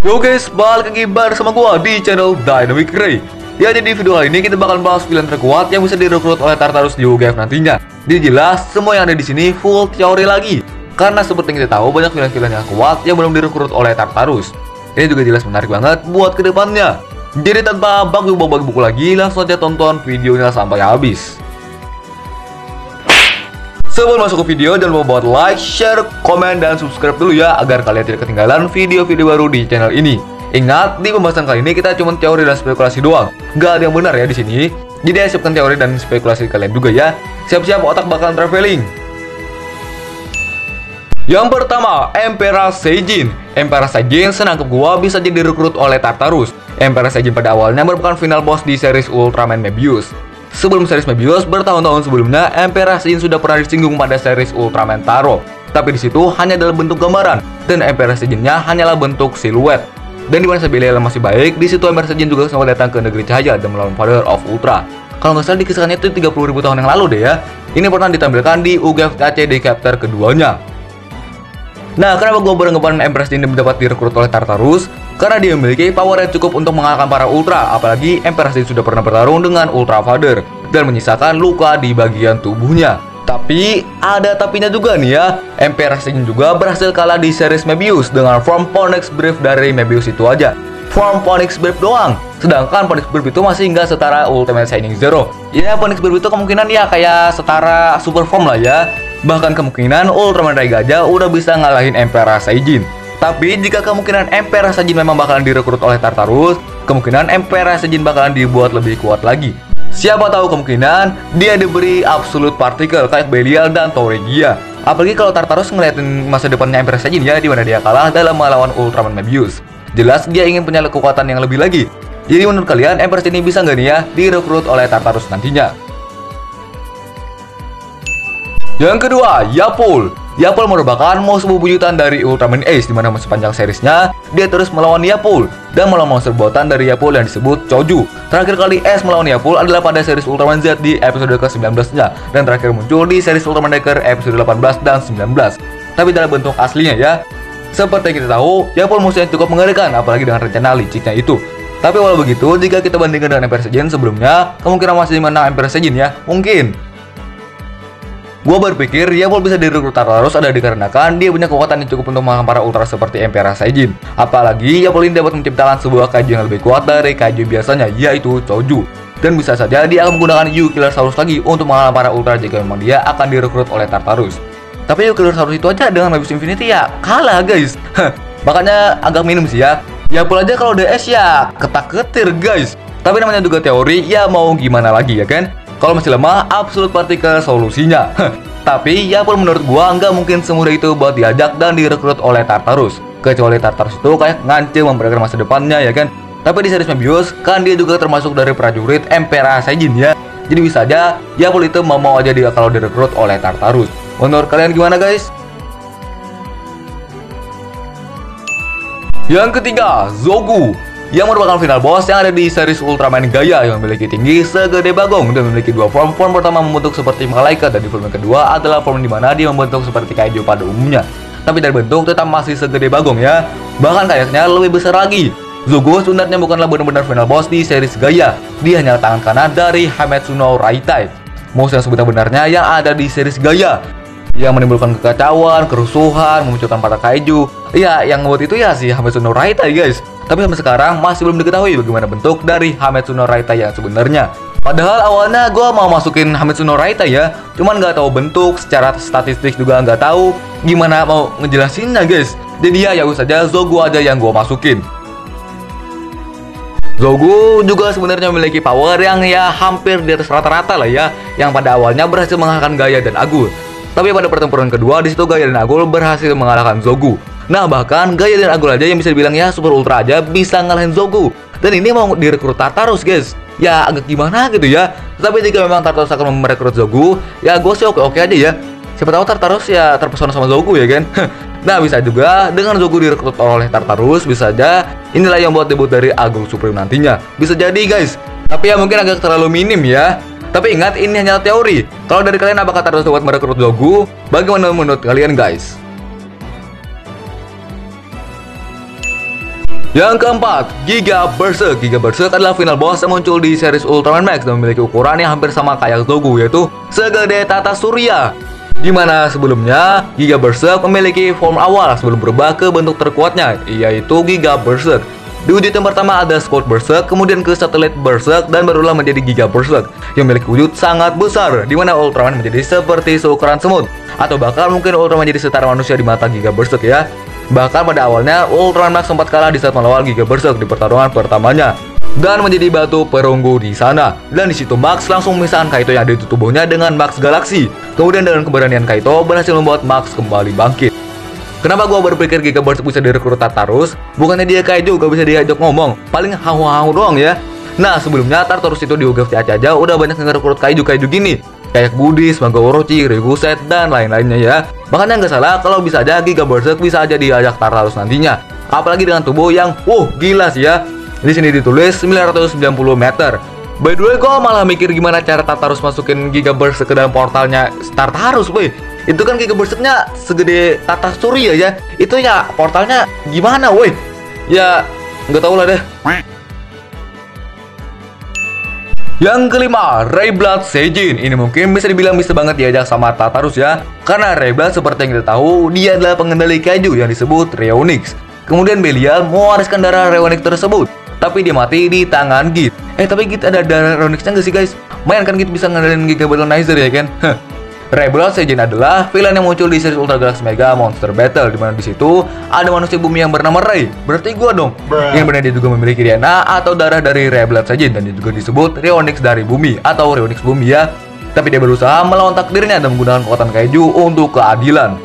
Yo guys, balik lagi bersama gua di channel Dynamic Ray. Ya, jadi video kali ini kita bakal bahas villain terkuat yang bisa direkrut oleh Tartarus di UGF nantinya. Jadi jelas semua yang ada di sini full teori lagi. Karena seperti yang kita tahu banyak villain-villain yang kuat yang belum direkrut oleh Tartarus. Ini juga jelas menarik banget buat kedepannya. Jadi tanpa bagi buku lagi, langsung aja tonton videonya sampai habis. Sebelum masuk ke video, jangan lupa buat like, share, komen, dan subscribe dulu ya, agar kalian tidak ketinggalan video-video baru di channel ini. Ingat, di pembahasan kali ini kita cuma teori dan spekulasi doang, gak ada yang benar ya di sini. Jadi siapkan teori dan spekulasi kalian juga ya. Siap-siap, otak bakalan traveling. Yang pertama, Emperor Seijin. Emperor Seijin senangkep gua bisa jadi direkrut oleh Tartarus. Emperor Seijin pada awalnya merupakan final boss di series Ultraman Mebius. Sebelum series Mebius, bertahun-tahun sebelumnya, Emperor Seijin sudah pernah disinggung pada series Ultraman Taro. Tapi di situ hanya dalam bentuk gambaran, dan Emperor Seijin-nya hanyalah bentuk siluet. Dan di mana Sabila masih baik, di situ Emperor Seijin juga sempat datang ke negeri cahaya dan melawan Father of Ultra. Kalau nggak salah dikisahkannya itu 30.000 tahun yang lalu deh ya. Ini pernah ditampilkan di UGF TC di chapter keduanya. Nah, kenapa gue beranggapan Emperor Seijin dapat direkrut oleh Tartarus? Karena dia memiliki power yang cukup untuk mengalahkan para Ultra, apalagi Emperor Seijin sudah pernah bertarung dengan Ultra Father dan menyisakan luka di bagian tubuhnya. Tapi ada tapinya juga nih ya. Emperor Seijin juga berhasil kalah di series Mebius dengan form Phoenix Brief dari Mebius itu aja. Form Phoenix Brief doang. Sedangkan Phoenix Brief itu masih nggak setara Ultimate Shining Zero. Ya, Phoenix Brief itu kemungkinan ya kayak setara super form lah ya. Bahkan kemungkinan Ultraman Ray Gajah udah bisa ngalahin Emperor Seijin. Tapi jika kemungkinan Emperor Seijin memang bakalan direkrut oleh Tartarus, kemungkinan Emperor Seijin bakalan dibuat lebih kuat lagi. Siapa tahu kemungkinan dia diberi Absolute Particle kayak Belial dan Tauregia. Apalagi kalau Tartarus ngeliatin masa depannya Emperor Seijin ya, dimana dia kalah dalam melawan Ultraman Mebius. Jelas dia ingin punya kekuatan yang lebih lagi. Jadi menurut kalian Emperor Seijin bisa nggak nih ya direkrut oleh Tartarus nantinya? Yang kedua, Yapol. Yapol merupakan musuh bebuyutan dari Ultraman Ace, dimana sepanjang seriesnya dia terus melawan Yapol dan melawan monster buatan dari Yapol yang disebut Choju. Terakhir kali Ace melawan Yapol adalah pada series Ultraman Z di episode ke-19-nya dan terakhir muncul di series Ultraman Decker episode 18 dan 19. Tapi dalam bentuk aslinya ya. Seperti yang kita tahu, Yapol musuh yang cukup mengerikan, apalagi dengan rencana liciknya itu. Tapi walau begitu, jika kita bandingkan dengan Emperor Seijin sebelumnya, kemungkinan masih menang Emperor Seijin ya, mungkin. Gua berpikir Yapol bisa direkrut Tartarus ada dikarenakan dia punya kekuatan yang cukup untuk mengalahkan para Ultra seperti Emperor Seijin. Apalagi Yapol ini dapat menciptakan sebuah kaiju yang lebih kuat dari kaiju biasanya, yaitu Choju. Dan bisa saja dia akan menggunakan Yu Killer Saurus lagi untuk mengalahkan para Ultra jika memang dia akan direkrut oleh Tartarus. Tapi Yu Killer Saurus itu aja dengan Mebius Infinity ya kalah guys. Makanya agak minim sih ya. Yapol aja kalau DS ya ketak-ketir guys. Tapi namanya juga teori, ya mau gimana lagi ya kan? Kalau masih lemah, Absolute Particle solusinya. Tapi Yapol menurut gua nggak mungkin semudah itu buat diajak dan direkrut oleh Tartarus. Kecuali Tartarus itu kayak ngancam memperkirakan masa depannya ya kan. Tapi di series Mebius kan dia juga termasuk dari prajurit Emperor Seijin ya. Jadi bisa aja Yapol itu mau aja dia kalau direkrut oleh Tartarus. Menurut kalian gimana guys? Yang ketiga, Zogu. Yang merupakan final boss yang ada di series Ultraman Gaia yang memiliki tinggi segede bagong dan memiliki dua form. Form pertama membentuk seperti malaikat dan di form yang kedua adalah form di mana dia membentuk seperti kaiju pada umumnya. Tapi dari bentuk tetap masih segede bagong ya. Bahkan kayaknya lebih besar lagi. Zogu sebenarnya bukanlah benar-benar final boss di series Gaia. Dia hanya tangan kanan dari Hametsu no Raitai, musuh yang sebenarnya yang ada di series Gaia, yang menimbulkan kekacauan, kerusuhan, memunculkan para kaiju. Ya, yang ngebuat itu ya si Hametsu no Raitai guys. Tapi sampai sekarang masih belum diketahui bagaimana bentuk dari Hametsu no Raitai yang sebenarnya. Padahal awalnya gue mau masukin Hametsu no Raitai ya, cuman nggak tahu bentuk, secara statistik juga nggak tahu gimana mau ngejelasinnya guys. Jadi ya saja Zogu aja yang gue masukin. Zogu juga sebenarnya memiliki power yang ya hampir di atas rata-rata lah ya, yang pada awalnya berhasil mengalahkan Gaia dan Agul. Tapi pada pertempuran kedua di situ Gaia dan Agul berhasil mengalahkan Zogu. Nah, bahkan Gaia dan Agul aja yang bisa dibilang ya super ultra aja bisa ngalahin Zogu. Dan ini mau direkrut Tartarus guys. Ya agak gimana gitu ya. Tapi jika memang Tartarus akan merekrut Zogu, ya gue sih oke-oke aja ya. Siapa tahu Tartarus ya terpesona sama Zogu ya kan. Nah, bisa juga dengan Zogu direkrut oleh Tartarus, bisa aja inilah yang buat debut dari Agul Supreme nantinya. Bisa jadi guys. Tapi ya mungkin agak terlalu minim ya. Tapi ingat, ini hanya teori. Kalau dari kalian apakah Tartarus dapat merekrut Zogu? Bagaimana menurut kalian guys? Yang keempat, Giga Berserk. Giga Berserk adalah final boss yang muncul di series Ultraman Max dan memiliki ukuran yang hampir sama kayak Zogu, yaitu segede tata surya. Dimana sebelumnya Giga Berserk memiliki form awal sebelum berubah ke bentuk terkuatnya, yaitu Giga Berserk. Di wujud yang pertama ada Scout Berserk, kemudian ke Satellite Berserk, dan barulah menjadi Giga Berserk yang memiliki wujud sangat besar, dimana Ultraman menjadi seperti seukuran semut, atau bahkan mungkin Ultraman menjadi setara manusia di mata Giga Berserk ya. Bahkan pada awalnya Ultraman Max sempat kalah di saat melawan Giga Berserk di pertarungan pertamanya dan menjadi batu perunggu di sana. Dan di situ Max langsung memisahkan Kaito yang ada di tubuhnya dengan Max Galaxy. Kemudian dengan keberanian Kaito berhasil membuat Max kembali bangkit. Kenapa gua berpikir Giga Berserk bisa direkrut Tartarus? Bukannya dia kaiju gak bisa diajak ngomong, paling hau-hau doang ya. Nah sebelumnya Tartarus itu di UGFT aja udah banyak ngerekrut kaiju-kaiju gini, kayak Budis, Manga Orochi, Reguset, dan lain-lainnya ya. Makanya nggak salah kalau bisa aja Giga Berserk bisa aja diajak Tartarus nantinya. Apalagi dengan tubuh yang gila sih ya. Di sini ditulis 990 meter. By the way, gue malah mikir gimana cara Tartarus masukin Giga Berserk ke dalam portalnya Tartarus, boy. Itu kan Giga Berserknya segede tata surya ya. Itu ya portalnya gimana, woi? Ya nggak tahu lah deh. Yang kelima, Rayblood Seijin. Ini mungkin bisa dibilang bisa banget diajak sama Tartarus ya. Karena Rayblood seperti yang kita tahu, dia adalah pengendali kaiju yang disebut Reonix. Kemudian Belial mewariskan darah Reonix tersebut, tapi dia mati di tangan Git. Tapi Git ada darah Reonixnya nggak sih guys? Main kan Git bisa ngendalin Giga Battleizer ya kan? Rayblood Seijin adalah villain yang muncul di series Ultra Galaxy Mega Monster Battle, di mana di situ ada manusia bumi yang bernama Ray. Berarti gua dong. Yang benar dia juga memiliki DNA atau darah dari Rayblood Seijin, dan dia juga disebut Reonix dari bumi atau Reonix bumi ya. Tapi dia berusaha melawan takdirnya dan menggunakan kekuatan kaiju untuk keadilan.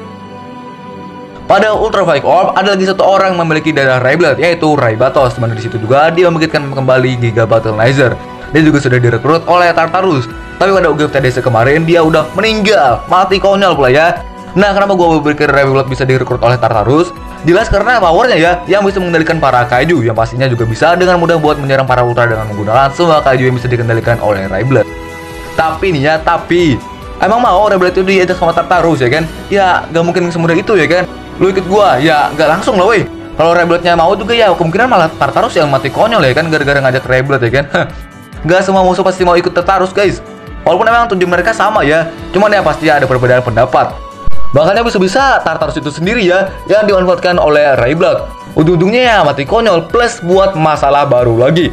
Pada Ultra Fight Orb ada lagi satu orang yang memiliki darah Rayblood, yaitu Raybatos, di mana di situ juga dia membangkitkan kembali Giga Battleizer. Dia juga sudah direkrut oleh Tartarus. Tapi pada UGF TDC kemarin dia udah meninggal, mati konyol pula ya. Nah kenapa gue berpikir Rayblood bisa direkrut oleh Tartarus? Jelas karena powernya ya, yang bisa mengendalikan para kaiju, yang pastinya juga bisa dengan mudah buat menyerang para ultra dengan menggunakan semua kaiju yang bisa dikendalikan oleh Rayblood. Tapi nih ya, emang mau Rayblood itu diajak sama Tartarus ya kan? Ya gak mungkin semudah itu ya kan? Lu ikut gua, ya gak langsung lah weh. Kalau Raybloodnya mau juga ya kemungkinan malah Tartarus yang mati konyol ya kan, gara-gara ngajak Rayblood ya kan? Gak semua musuh pasti mau ikut Tartarus guys. Walaupun memang tujuan mereka sama ya, cuman ya pasti ada perbedaan pendapat. Makanya bisa-bisa Tartarus itu sendiri ya yang dimanfaatkan oleh Rayblood. Ujung-ujungnya ya mati konyol plus buat masalah baru lagi.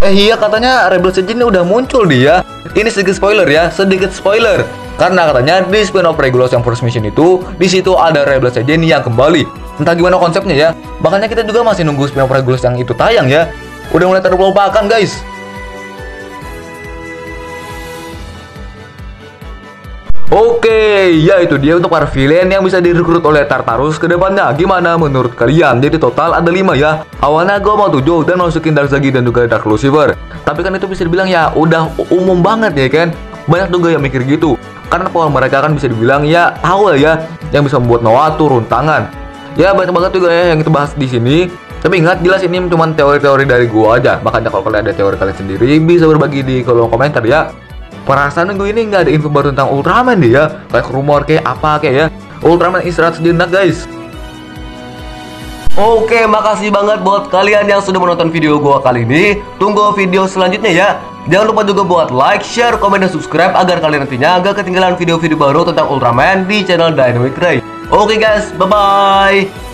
Iya katanya Rayblood Seijin udah muncul dia. Ini sedikit spoiler ya, sedikit spoiler. Karena katanya di spin-off Regulus yang First Mission itu, di situ ada Rayblood Seijin yang kembali. Entah gimana konsepnya ya. Makanya kita juga masih nunggu spin-off Regulus yang itu tayang ya. Udah mulai terlupakan guys. Oke, ya itu dia untuk para villain yang bisa direkrut oleh Tartarus ke depannya. Gimana menurut kalian? Jadi total ada 5 ya. Awalnya gue mau 7 dan masukin Dark Zagi dan juga Dark Lucifer. Tapi kan itu bisa dibilang ya udah umum banget ya kan. Banyak juga yang mikir gitu. Karena power mereka kan bisa dibilang ya awal ya, yang bisa membuat Noah turun tangan. Ya banyak banget juga ya yang kita bahas di sini. Tapi ingat, jelas ini cuma teori-teori dari gua aja. Makanya kalau kalian ada teori kalian sendiri, bisa berbagi di kolom komentar ya. Perasaan gue ini nggak ada info baru tentang Ultraman deh ya. Kayak rumor kayak apa kayak ya. Ultraman istirahat sejenak guys. Oke, makasih banget buat kalian yang sudah menonton video gua kali ini. Tunggu video selanjutnya ya. Jangan lupa juga buat like, share, komen, dan subscribe agar kalian nantinya gak ketinggalan video-video baru tentang Ultraman di channel Dynamic Ray. Oke guys, bye-bye.